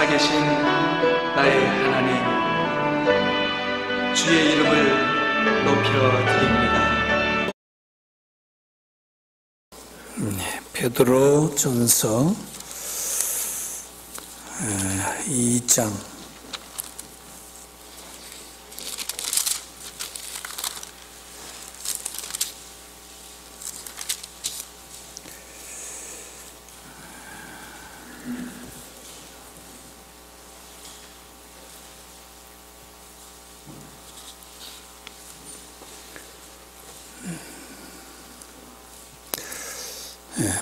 살아계신 나의 하나님, 주의 이름을 높여드립니다. 베드로전서 2장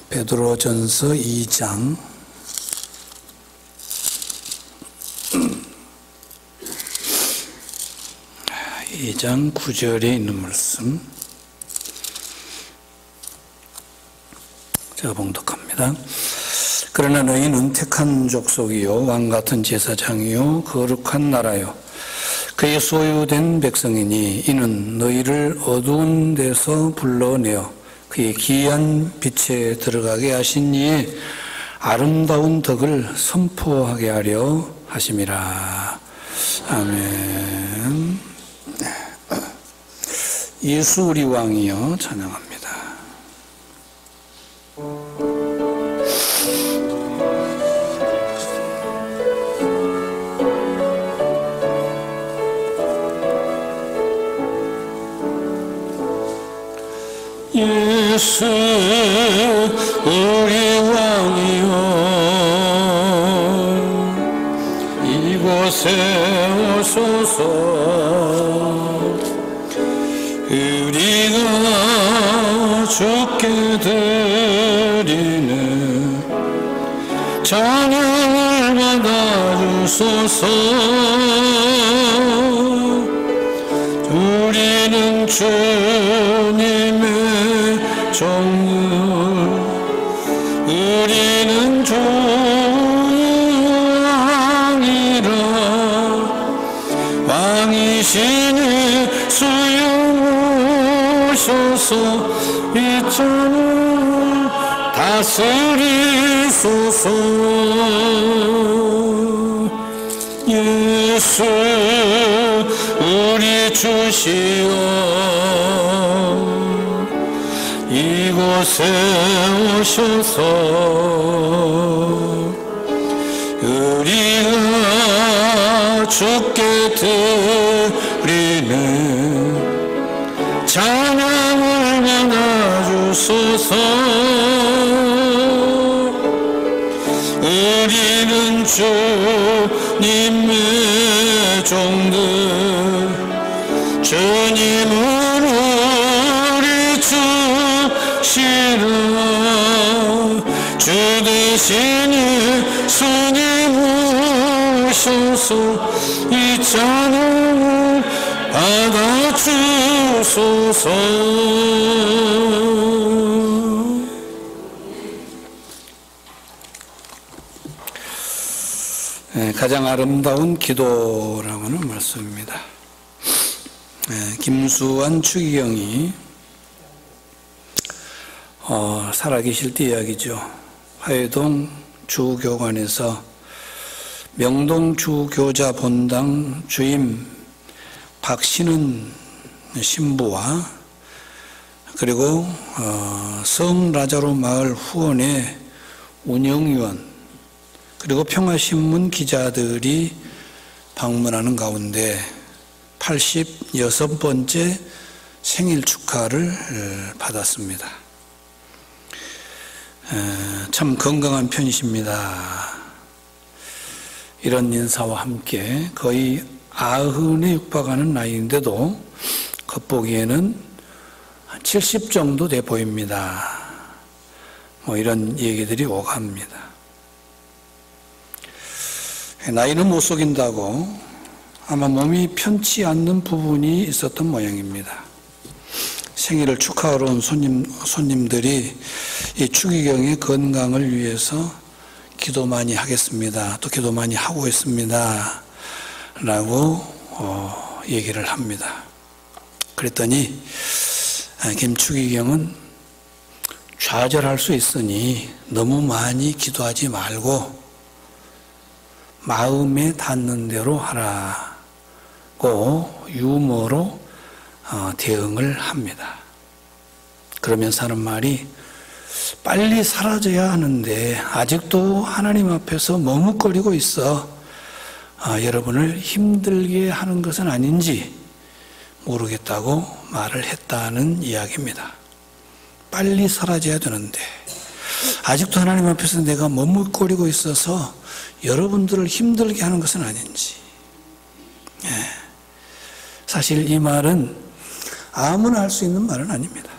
베드로전서 2장 2장 9절에 있는 말씀 제가 봉독합니다. 그러나 너희는 택한 족속이요 왕같은 제사장이요 거룩한 나라요 그의 소유된 백성이니 이는 너희를 어두운 데서 불러내어 그의 기이한 빛에 들어가게 하신 이의 아름다운 덕을 선포하게 하려 하심이라. 아멘. 예수 우리 왕이여 찬양합니다. 예수 우리 왕이여 이곳에 오소서. 우리가 주께 드리는 찬양을 받아주소서. 우리는 주님의 종들, 우리는 주의 왕이라. 왕이시니 수용하소서. 이 땅을 다스리소서. 예수 우리 주시여 이곳에 오셔서 우리가 주께 드리는 찬양을 받아주소서. 우리는 주님의 종들, 주님을 우리 주시라. 주 대신에 주님 오셔서 이 찬양을 받아주소서. 가장 아름다운 기도라고 하는 말씀입니다. 김수환 추기경이 살아계실 때 이야기죠. 화해동 주교관에서 명동 주교자 본당 주임 박신은 신부와 그리고 성라자로 마을 후원의 운영위원 그리고 평화신문 기자들이 방문하는 가운데 86번째 생일 축하를 받았습니다. 참 건강한 편이십니다. 이런 인사와 함께 거의 90에 육박하는 나이인데도 겉보기에는 70 정도 돼 보입니다. 이런 얘기들이 오갑니다. 나이는 못 속인다고 아마 몸이 편치 않는 부분이 있었던 모양입니다. 생일을 축하하러 온 손님들이 이 추기경의 건강을 위해서 기도 많이 하겠습니다. 또 기도 많이 하고 있습니다. 라고 얘기를 합니다. 그랬더니 김추기경은 좌절할 수 있으니 너무 많이 기도하지 말고 마음에 닿는 대로 하라고 유머로 대응을 합니다. 그러면서 하는 말이 빨리 사라져야 하는데 아직도 하나님 앞에서 머뭇거리고 있어 여러분을 힘들게 하는 것은 아닌지 모르겠다고 말을 했다는 이야기입니다. 빨리 사라져야 되는데 아직도 하나님 앞에서 내가 머뭇거리고 있어서 여러분들을 힘들게 하는 것은 아닌지. 사실 이 말은 아무나 할 수 있는 말은 아닙니다.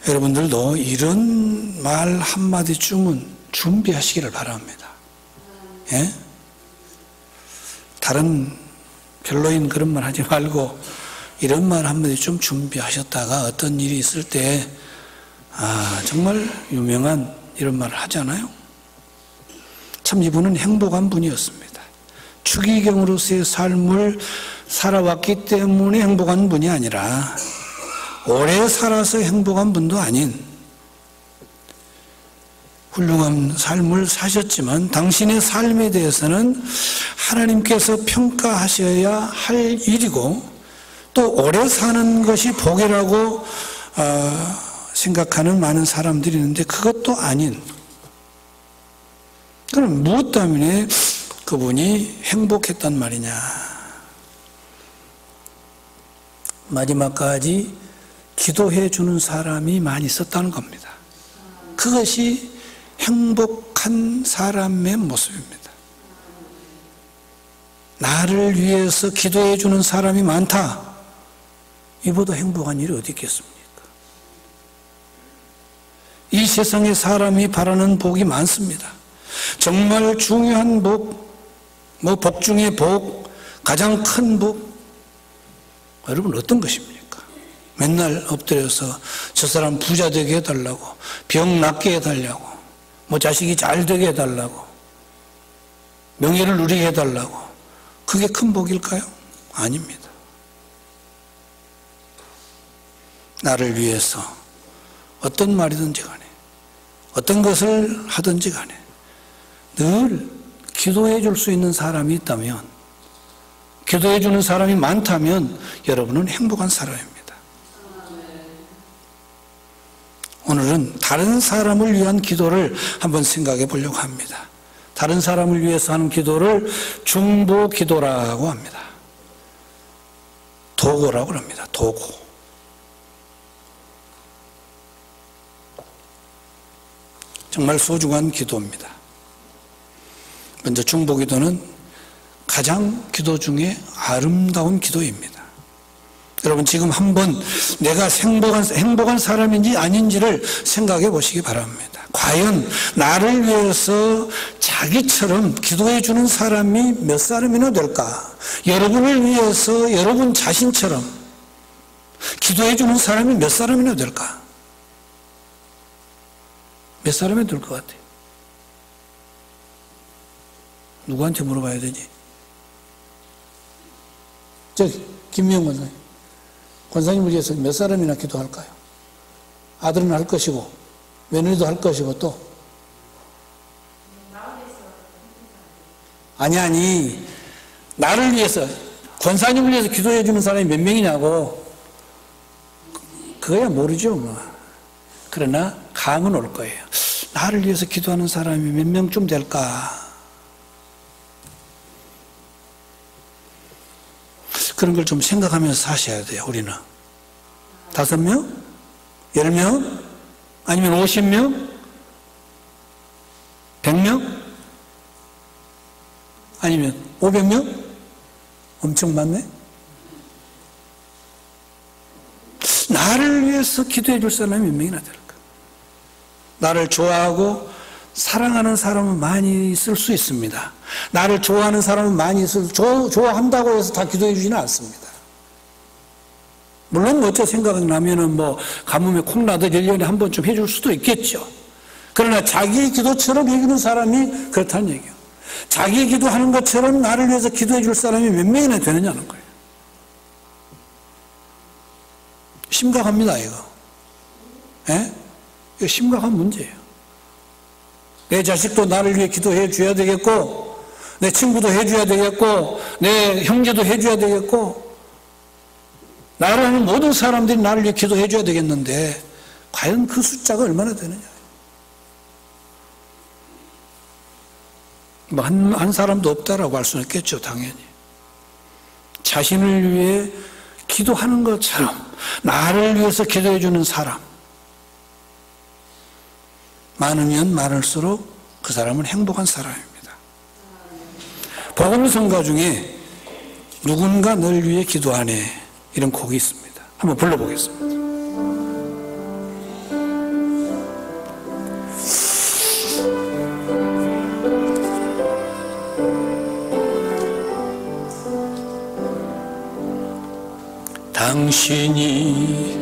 여러분들도 이런 말 한마디쯤은 준비하시기를 바랍니다. 다른 별로인 그런 말 하지 말고 이런 말 한마디 좀 준비하셨다가 어떤 일이 있을 때 정말 유명한 이런 말을 하잖아요. 참 이분은 행복한 분이었습니다. 추기경으로서의 삶을 살아왔기 때문에 행복한 분이 아니라 오래 살아서 행복한 분도 아닌 훌륭한 삶을 사셨지만 당신의 삶에 대해서는 하나님께서 평가하셔야 할 일이고 또 오래 사는 것이 복이라고 생각하는 많은 사람들이 있는데 그것도 아닌, 그럼 무엇 때문에 그분이 행복했단 말이냐. 마지막까지 기도해 주는 사람이 많이 있었다는 겁니다. 그것이 행복한 사람의 모습입니다. 나를 위해서 기도해 주는 사람이 많다. 이보다 행복한 일이 어디 있겠습니까? 이 세상에 사람이 바라는 복이 많습니다. 정말 중요한 복, 복 중에 복, 가장 큰 복, 여러분 어떤 것입니까? 맨날 엎드려서 저 사람 부자 되게 해달라고, 병 낫게 해달라고, 자식이 잘 되게 해달라고, 명예를 누리게 해달라고, 그게 큰 복일까요? 아닙니다. 나를 위해서 어떤 말이든지 간에 어떤 것을 하든지 간에 늘 기도해 줄 수 있는 사람이 있다면, 기도해 주는 사람이 많다면 여러분은 행복한 사람입니다. 오늘은 다른 사람을 위한 기도를 한번 생각해 보려고 합니다. 다른 사람을 위해서 하는 기도를 중보 기도라고 합니다. 도고라고 합니다. 도고. 정말 소중한 기도입니다. 먼저 중보 기도는 가장 기도 중에 아름다운 기도입니다. 여러분 지금 한번 내가 행복한 사람인지 아닌지를 생각해 보시기 바랍니다. 과연 나를 위해서 자기처럼 기도해 주는 사람이 몇 사람이나 될까? 여러분을 위해서 여러분 자신처럼 기도해 주는 사람이 몇 사람이나 될까? 몇 사람이 될 것 같아요? 누구한테 물어봐야 되지? 저기 김미영 권사님, 권사님을 위해서 몇 사람이나 기도할까요? 아들은 할 것이고 며느리도 할 것이고 또 아니 나를 위해서 권사님을 위해서 기도해 주는 사람이 몇 명이냐고. 그거야 모르죠 뭐. 그러나 감은 올 거예요. 나를 위해서 기도하는 사람이 몇 명쯤 될까? 그런 걸 좀 생각하면서 사셔야 돼요. 우리는 5명? 10명? 아니면 50명? 100명? 아니면 500명? 엄청 많네? 나를 위해서 기도해 줄 사람이 몇 명이나 될까? 나를 좋아하고 사랑하는 사람은 많이 있을 수 있습니다. 나를 좋아하는 사람은 많이 좋아한다고 해서 다 기도해 주지는 않습니다. 물론 어째 생각이 나면은 가뭄에 콩나듯 1년에 한 번쯤 해줄 수도 있겠죠. 그러나 자기 기도처럼 해주는 사람이 그렇다는 얘기예요. 자기 기도하는 것처럼 나를 위해서 기도해 줄 사람이 몇 명이나 되느냐는 거예요. 심각합니다, 이거. 예? 이거 심각한 문제예요. 내 자식도 나를 위해 기도해 줘야 되겠고, 내 친구도 해줘야 되겠고, 내 형제도 해줘야 되겠고, 나를 아는 모든 사람들이 나를 위해 기도해 줘야 되겠는데 과연 그 숫자가 얼마나 되느냐. 뭐 한 사람도 없다라고 할 수는 있겠죠, 당연히. 자신을 위해 기도하는 것처럼 나를 위해서 기도해 주는 사람 많으면 많을수록 그 사람은 행복한 사람입니다. 복음성가 중에 누군가 널 위해 기도하네, 이런 곡이 있습니다. 한번 불러보겠습니다. 당신이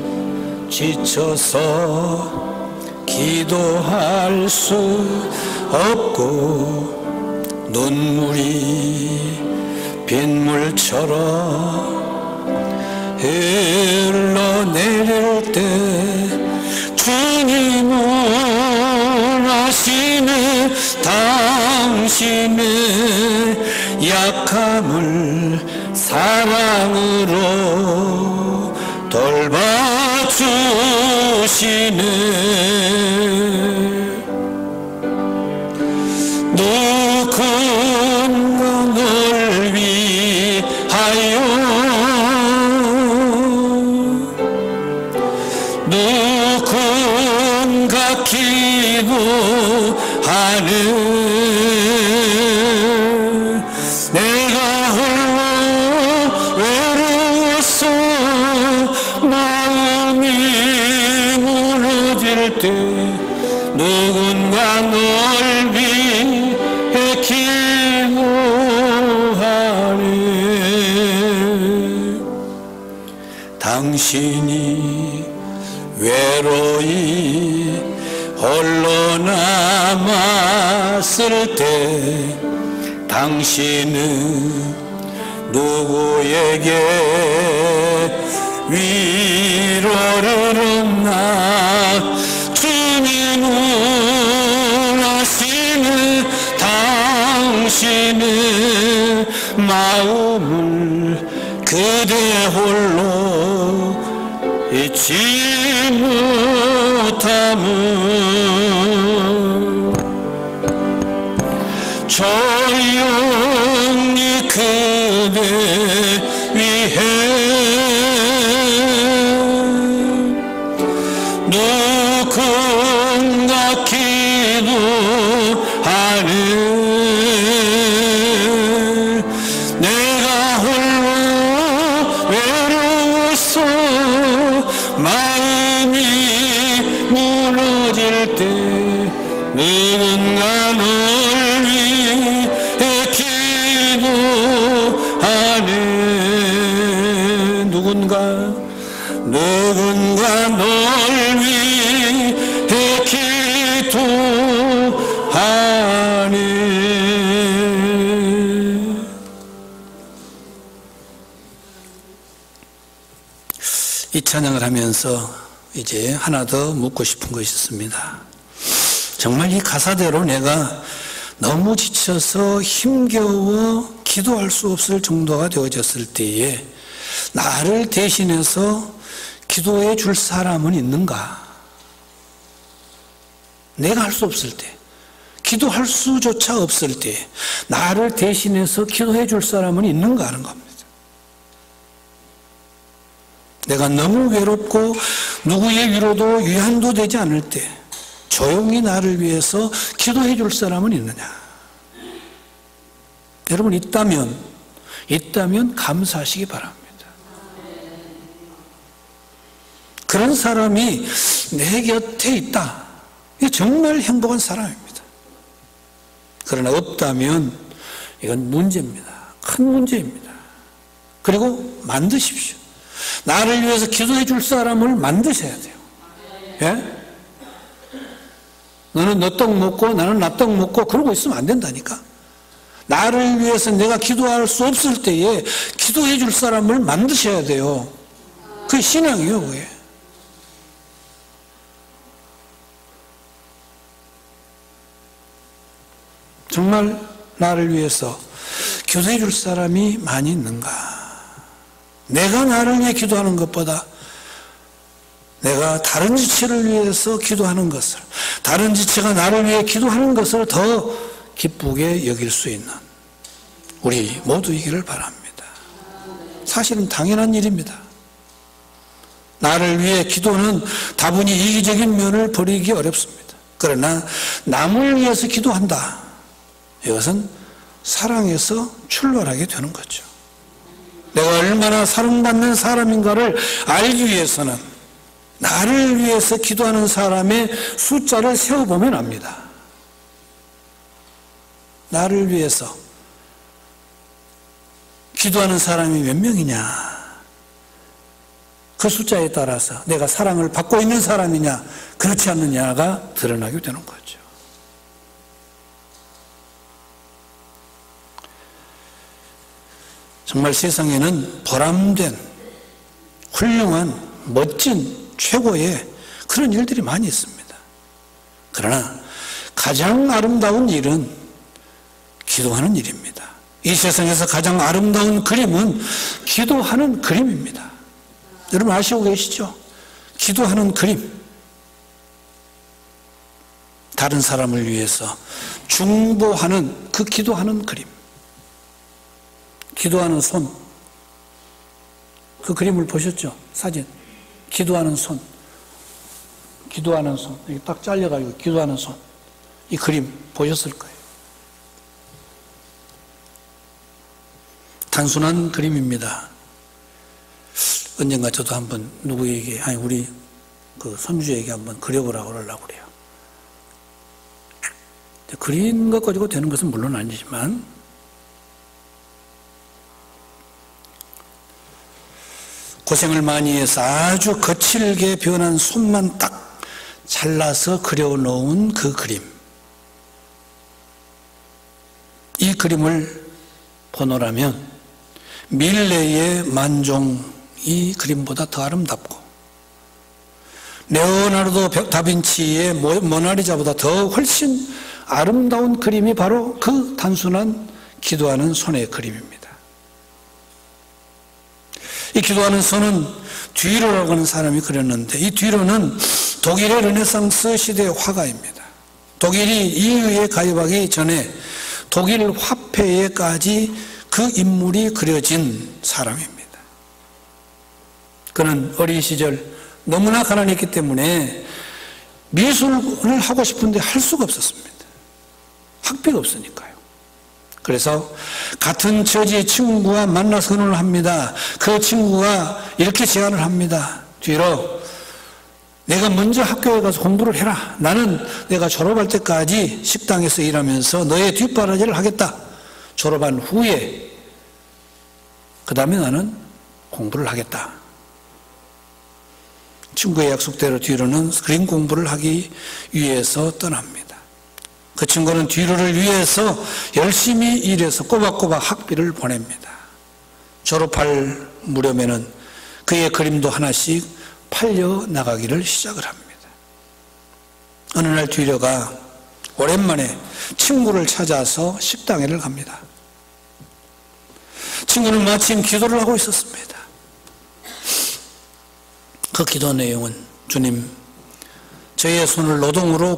지쳐서 기도할 수 없고 눈물이 빗물처럼 흘러내릴 때 주님은 아시네, 당신의 약함을 사랑으로 돌봐주시네. 누군가 널 위하여 누군가 기도하는 내가 홀로 외로워서 마음이 무너질 때 누군가 널 위해 기도하네. 당신이 외로이 홀로 남았을 때 당신은 누구에게 위로를 얻나. 주님은 아시는 당신의 마음을 그대 홀로 잊지 못함은 조용히 그대 위해 누군가 기도하는 내가 홀로 외로워서 마음이 무너질 때 누군가 널 위해 기도하네. 누군가 널 위해 기도하네. 이 찬양을 하면서 이제 하나 더 묻고 싶은 것이 있습니다. 정말 이 가사대로 내가 너무 지쳐서 힘겨워 기도할 수 없을 정도가 되어졌을 때에 나를 대신해서 기도해 줄 사람은 있는가? 내가 할 수 없을 때, 기도할 수조차 없을 때 나를 대신해서 기도해 줄 사람은 있는가 하는 겁니다. 내가 너무 외롭고 누구의 위로도 위안도 되지 않을 때 조용히 나를 위해서 기도해 줄 사람은 있느냐? 여러분 있다면 감사하시기 바랍니다. 그런 사람이 내 곁에 있다. 이게 정말 행복한 사람입니다. 그러나 없다면 이건 문제입니다. 큰 문제입니다. 그리고 만드십시오. 나를 위해서 기도해 줄 사람을 만드셔야 돼요. 예? 너는 너 떡 먹고 나는 나 떡 먹고 그러고 있으면 안 된다니까. 나를 위해서 내가 기도할 수 없을 때에 기도해 줄 사람을 만드셔야 돼요. 그게 신앙이에요, 그게. 정말 나를 위해서 기도해 줄 사람이 많이 있는가? 내가 나를 위해 기도하는 것보다 내가 다른 지체를 위해서 기도하는 것을, 다른 지체가 나를 위해 기도하는 것을 더 기쁘게 여길 수 있는 우리 모두이기를 바랍니다. 사실은 당연한 일입니다. 나를 위해 기도는 다분히 이기적인 면을 버리기 어렵습니다. 그러나 남을 위해서 기도한다. 이것은 사랑에서 출발하게 되는 거죠. 내가 얼마나 사랑받는 사람인가를 알기 위해서는 나를 위해서 기도하는 사람의 숫자를 세어보면 압니다. 나를 위해서 기도하는 사람이 몇 명이냐, 그 숫자에 따라서 내가 사랑을 받고 있는 사람이냐 그렇지 않느냐가 드러나게 되는 거죠. 정말 세상에는 보람된 훌륭한 멋진 최고의 그런 일들이 많이 있습니다. 그러나 가장 아름다운 일은 기도하는 일입니다. 이 세상에서 가장 아름다운 그림은 기도하는 그림입니다. 여러분 아시고 계시죠? 기도하는 그림. 다른 사람을 위해서 중보하는 그 기도하는 그림. 기도하는 손. 그 그림을 보셨죠? 사진. 기도하는 손. 기도하는 손. 이게 딱 잘려가지고 기도하는 손. 이 그림 보셨을 거예요. 단순한 그림입니다. 언젠가 저도 한번 누구에게, 아니 우리 그 손주에게 한번 그려보라고 그러려고 그래요. 그린 것 가지고 되는 것은 물론 아니지만 고생을 많이 해서 아주 거칠게 변한 손만 딱 잘라서 그려놓은 그 그림. 이 그림을 보노라면 밀레의 만종 이 그림보다 더 아름답고 레오나르도 다빈치의 모나리자보다 더 훨씬 아름다운 그림이 바로 그 단순한 기도하는 손의 그림입니다. 이 기도하는 손은 뒤로라고 하는 사람이 그렸는데 이 뒤로는 독일의 르네상스 시대의 화가입니다. 독일이 EU에 가입하기 전에 독일 화폐에까지 그 인물이 그려진 사람입니다. 그는 어린 시절 너무나 가난했기 때문에 미술을 하고 싶은데 할 수가 없었습니다. 학비가 없으니까요. 그래서 같은 처지의 친구와 만나서 의논을 합니다. 그 친구가 이렇게 제안을 합니다. 뒤로 내가 먼저 학교에 가서 공부를 해라. 나는 내가 졸업할 때까지 식당에서 일하면서 너의 뒷바라지를 하겠다. 졸업한 후에 그 다음에 나는 공부를 하겠다. 친구의 약속대로 뒤로는 그림 공부를 하기 위해서 떠납니다. 그 친구는 뒤로를 위해서 열심히 일해서 꼬박꼬박 학비를 보냅니다. 졸업할 무렵에는 그의 그림도 하나씩 팔려 나가기를 시작을 합니다. 어느 날 뒤로가 오랜만에 친구를 찾아서 식당에를 갑니다. 친구는 마침 기도를 하고 있었습니다. 그 기도 내용은 주님, 저의 손은 노동으로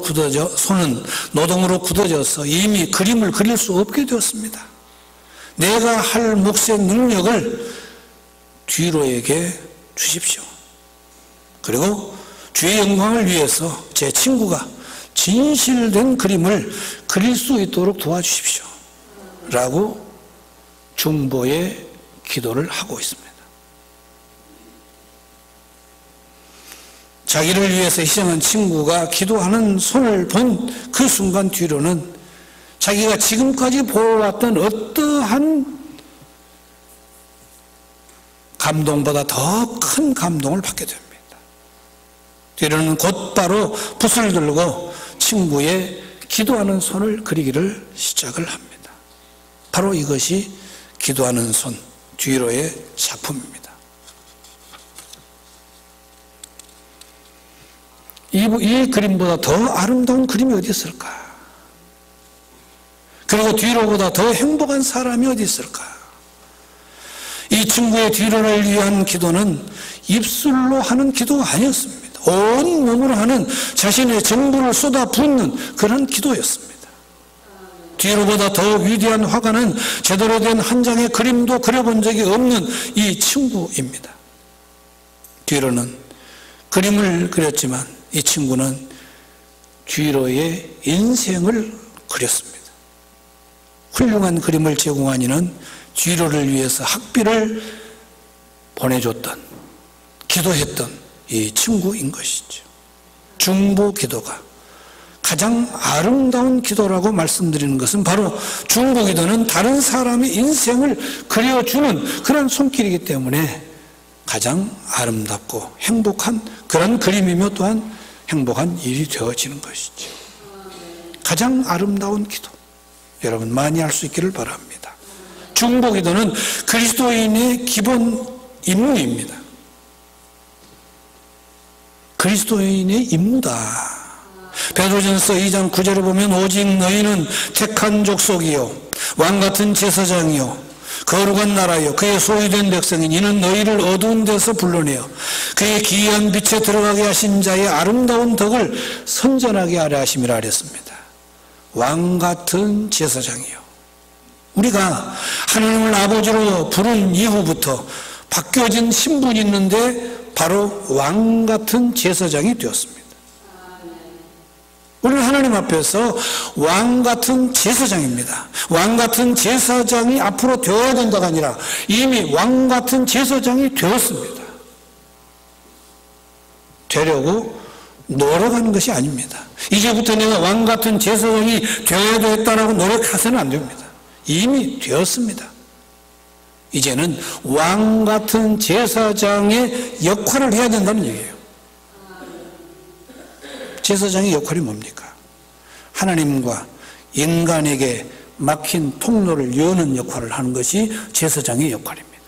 굳어져서 이미 그림을 그릴 수 없게 되었습니다. 내가 할 몫의 능력을 뒤로에게 주십시오. 그리고 주의 영광을 위해서 제 친구가 진실된 그림을 그릴 수 있도록 도와주십시오. 라고 중보의 기도를 하고 있습니다. 자기를 위해서 희생한 친구가 기도하는 손을 본 그 순간 뒤로는 자기가 지금까지 보아왔던 어떠한 감동보다 더 큰 감동을 받게 됩니다. 뒤로는 곧바로 붓을 들고 친구의 기도하는 손을 그리기를 시작을 합니다. 바로 이것이 기도하는 손, 뒤로의 작품입니다. 이 그림보다 더 아름다운 그림이 어디 있을까? 그리고 뒤로보다 더 행복한 사람이 어디 있을까? 이 친구의 뒤로를 위한 기도는 입술로 하는 기도가 아니었습니다. 온 몸으로 하는 자신의 전부를 쏟아붓는 그런 기도였습니다. 뒤로보다 더 위대한 화가는 제대로 된 한 장의 그림도 그려본 적이 없는 이 친구입니다. 뒤로는 그림을 그렸지만 이 친구는 뒤로의 인생을 그렸습니다. 훌륭한 그림을 제공한 이는 뒤로를 위해서 학비를 보내줬던, 기도했던 이 친구인 것이죠. 중보 기도가 가장 아름다운 기도라고 말씀드리는 것은 바로 중보 기도는 다른 사람의 인생을 그려주는 그런 손길이기 때문에 가장 아름답고 행복한 그런 그림이며 또한 행복한 일이 되어지는 것이죠. 가장 아름다운 기도, 여러분 많이 할 수 있기를 바랍니다. 중보 기도는 그리스도인의 기본 임무입니다. 그리스도인의 임무다. 베드로전서 2장 9절에 보면 오직 너희는 택한 족속이요 왕같은 제사장이요 거룩한 나라요 그의 소유된 백성인 이는 너희를 어두운 데서 불러내어 그의 기이한 빛에 들어가게 하신 자의 아름다운 덕을 선전하게 하려 하심이라 하랬습니다. 왕같은 제사장이요, 우리가 하나님을 아버지로 부른 이후부터 바뀌어진 신분이 있는데 바로 왕같은 제사장이 되었습니다. 우리는 하나님 앞에서 왕같은 제사장입니다. 왕같은 제사장이 앞으로 되어야 된다가 아니라 이미 왕같은 제사장이 되었습니다. 되려고 노력하는 것이 아닙니다. 이제부터 내가 왕같은 제사장이 되어야 되겠다라고 노력해서는 안 됩니다. 이미 되었습니다. 이제는 왕같은 제사장의 역할을 해야 된다는 얘기예요. 제사장의 역할이 뭡니까? 하나님과 인간에게 막힌 통로를 여는 역할을 하는 것이 제사장의 역할입니다.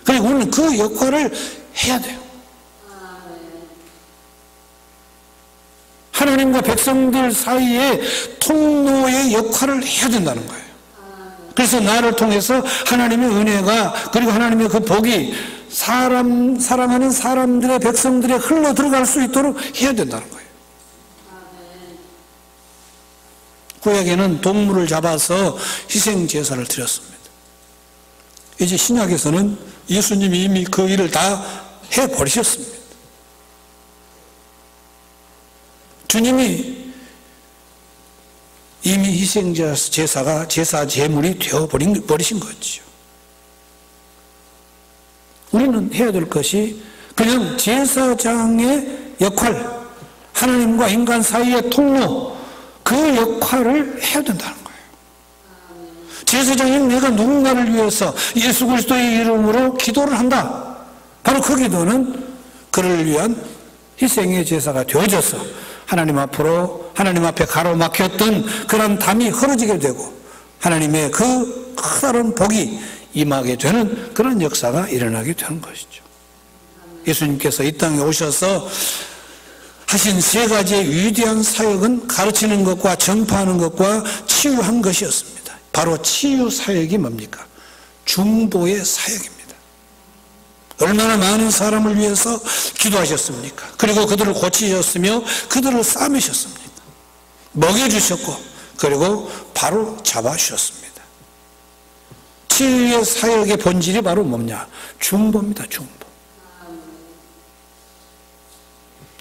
그리고 우리는 그 역할을 해야 돼요. 하나님과 백성들 사이에 통로의 역할을 해야 된다는 거예요. 그래서 나를 통해서 하나님의 은혜가 그리고 하나님의 그 복이 사랑하는 사람들의 백성들에 흘러 들어갈 수 있도록 해야 된다는 거예요. 구약에는 동물을 잡아서 희생 제사를 드렸습니다. 이제 신약에서는 예수님이 이미 그 일을 다 해버리셨습니다. 주님이 이미 희생 제사가 제사 제물이 되어버리신 거죠. 우리는 해야 될 것이 그냥 제사장의 역할, 하나님과 인간 사이의 통로, 그 역할을 해야 된다는 거예요. 제사장인 내가 누군가를 위해서 예수 그리스도의 이름으로 기도를 한다. 바로 그 기도는 그를 위한 희생의 제사가 되어져서 하나님 앞에 가로막혔던 그런 담이 흐려지게 되고 하나님의 그 커다란 복이 임하게 되는 그런 역사가 일어나게 되는 것이죠. 예수님께서 이 땅에 오셔서 하신 세 가지의 위대한 사역은 가르치는 것과 전파하는 것과 치유한 것이었습니다. 바로 치유 사역이 뭡니까? 중보의 사역입니다. 얼마나 많은 사람을 위해서 기도하셨습니까? 그리고 그들을 고치셨으며 그들을 싸매셨습니다. 먹여주셨고 그리고 바로 잡아주셨습니다. 치유의 사역의 본질이 바로 뭐냐? 중보입니다. 중보.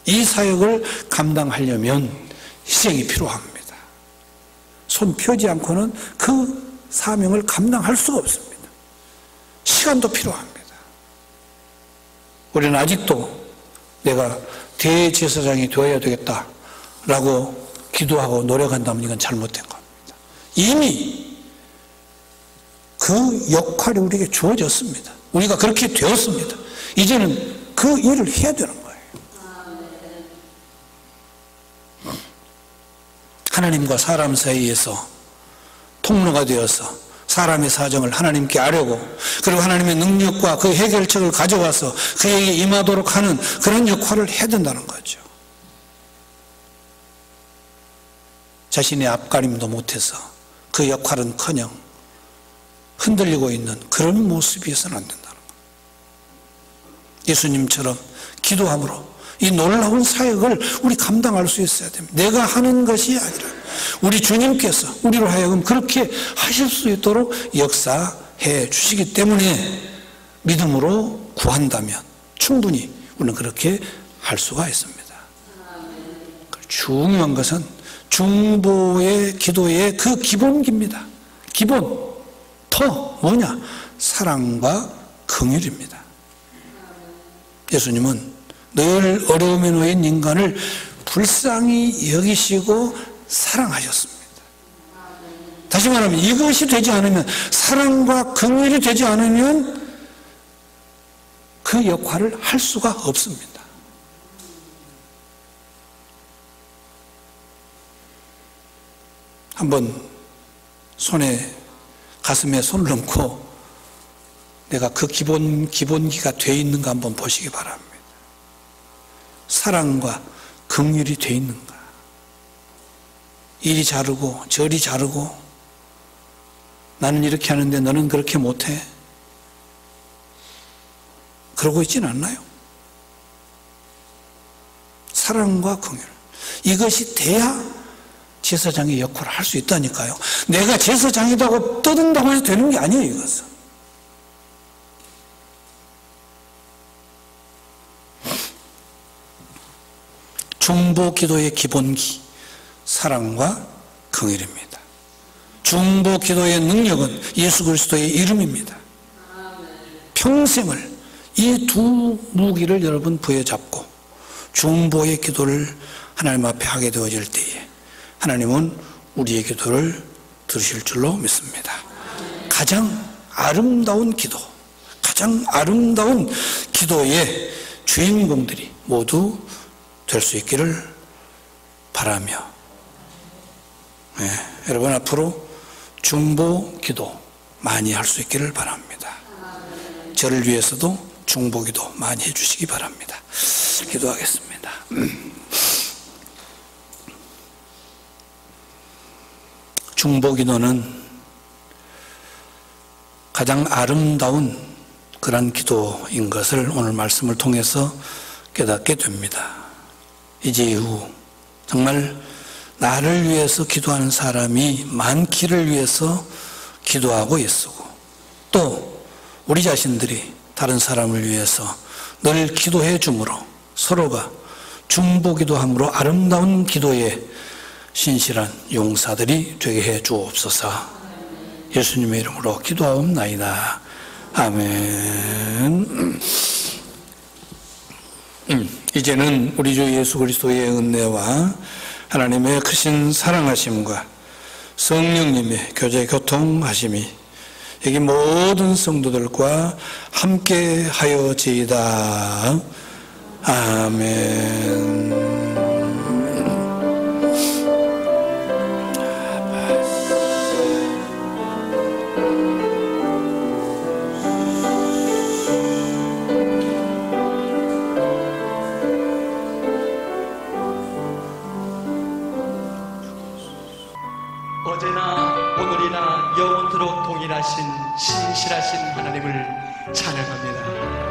이 사역을 감당하려면 희생이 필요합니다. 손 펴지 않고는 그 사명을 감당할 수가 없습니다. 시간도 필요합니다. 우리는 아직도 내가 대제사장이 되어야 되겠다라고 기도하고 노력한다면 이건 잘못된 겁니다. 이미 그 역할이 우리에게 주어졌습니다. 우리가 그렇게 되었습니다. 이제는 그 일을 해야 되는 거예요. 하나님과 사람 사이에서 통로가 되어서 사람의 사정을 하나님께 아뢰고 그리고 하나님의 능력과 그 해결책을 가져와서 그에게 임하도록 하는 그런 역할을 해야 된다는 거죠. 자신의 앞가림도 못해서 그 역할은커녕 흔들리고 있는 그런 모습이어서는 안 된다는 거예요. 예수님처럼 기도함으로 이 놀라운 사역을 우리 감당할 수 있어야 됩니다. 내가 하는 것이 아니라 우리 주님께서 우리로 하여금 그렇게 하실 수 있도록 역사해 주시기 때문에 믿음으로 구한다면 충분히 우리는 그렇게 할 수가 있습니다. 중요한 것은 중보의 기도의 그 기본기입니다. 기본 더 뭐냐? 사랑과 긍휼입니다. 예수님은 늘 어려움에 놓인 인간을 불쌍히 여기시고 사랑하셨습니다. 다시 말하면 이것이 되지 않으면, 사랑과 긍휼이 되지 않으면 그 역할을 할 수가 없습니다. 한번 가슴에 손을 얹고 내가 그 기본기가 돼 있는가 한번 보시기 바랍니다. 사랑과 긍휼이 돼 있는가? 이리 자르고 저리 자르고 나는 이렇게 하는데 너는 그렇게 못해? 그러고 있지는 않나요? 사랑과 긍휼, 이것이 돼야 제사장의 역할을 할 수 있다니까요. 내가 제사장이라고 떠든다고 해서 되는 게 아니에요. 이것은 중보 기도의 기본기, 사랑과 긍휼입니다. 중보 기도의 능력은 예수 그리스도의 이름입니다. 평생을 이 두 무기를 여러분 부여잡고 중보의 기도를 하나님 앞에 하게 되어질 때에 하나님은 우리의 기도를 들으실 줄로 믿습니다. 가장 아름다운 기도, 가장 아름다운 기도의 주인공들이 모두 될 수 있기를 바라며, 여러분 앞으로 중보 기도 많이 할 수 있기를 바랍니다. 저를 위해서도 중보 기도 많이 해주시기 바랍니다. 기도하겠습니다. 중보 기도는 가장 아름다운 그런 기도인 것을 오늘 말씀을 통해서 깨닫게 됩니다. 이제 이후 정말 나를 위해서 기도하는 사람이 많기를 위해서 기도하고 있고, 또 우리 자신들이 다른 사람을 위해서 늘 기도해 주므로 서로가 중보 기도함으로 아름다운 기도의 신실한 용사들이 되게 해 주옵소서. 예수님의 이름으로 기도하옵나이다. 아멘. 이제는 우리 주 예수 그리스도의 은혜와 하나님의 크신 사랑하심과 성령님의 교제 교통하심이 여기 모든 성도들과 함께 하여지이다. 아멘. 어제나 오늘이나 영원토록 동일하신 신실하신 하나님을 찬양합니다.